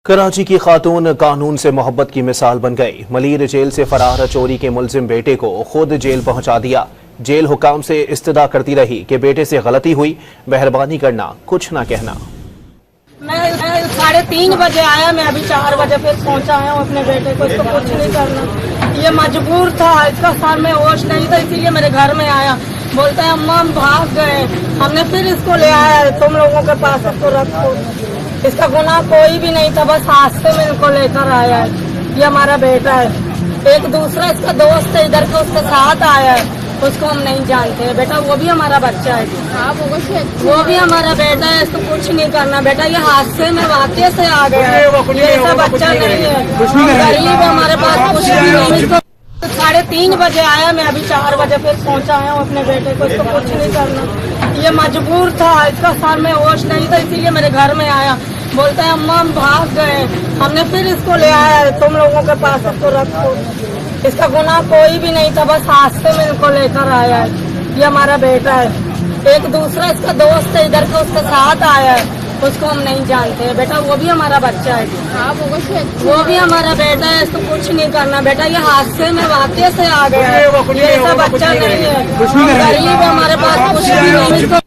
कराची की खातून कानून से मोहब्बत की मिसाल बन गई। मलीर जेल से फरार चोरी के मुलजिम बेटे को खुद जेल पहुंचा दिया। जेल हुकाम से इस्तदा करती रही कि बेटे से गलती हुई, मेहरबानी करना, कुछ ना कहना। मैं 3:30 बजे आया, मैं अभी 4 बजे फिर पहुंचा हूँ अपने बेटे को। इसको कुछ नहीं करना, ये मजबूर था, इसका सर में होश नहीं था, इसीलिए मेरे घर में आया। बोलता है अम्मा हम भाग गए। हमने फिर इसको ले आया, तुम लोगों के पास इसको रखो। इसका गुनाह कोई भी नहीं था, बस हादसे में इनको लेकर आया है। ये हमारा बेटा है। एक दूसरा इसका दोस्त है इधर का, उसके साथ आया है, उसको हम नहीं जानते हैं। बेटा वो भी हमारा बच्चा है, वो भी हमारा बेटा है। इसको कुछ नहीं करना बेटा, ये हादसे में वाकई से आ गया है, ये ऐसा बच्चा नहीं है, गरीब है, हमारे पास कुछ भी नहीं। 3:30 बजे आया, मैं अभी 4 बजे फिर पहुंचा हूँ अपने बेटे को। इसको कुछ नहीं करना, ये मजबूर था, इसका सर में होश नहीं था, इसीलिए मेरे घर में आया। बोलता है अम्मा हम भाग गए। हमने फिर इसको ले आया, तुम लोगों के पास इसको रखो। इसका गुनाह कोई भी नहीं था, बस हादसे में इनको लेकर आया है। ये हमारा बेटा है। एक दूसरा इसका दोस्त है इधर का, उसके साथ आया है, उसको हम नहीं जानते हैं। बेटा वो भी हमारा बच्चा है, वो भी हमारा बेटा है। इसको कुछ नहीं करना बेटा, ये हादसे में वाकई से आ गया है, ये ऐसा बच्चा नहीं है, गरीब है, हमारे पास कुछ भी नहीं।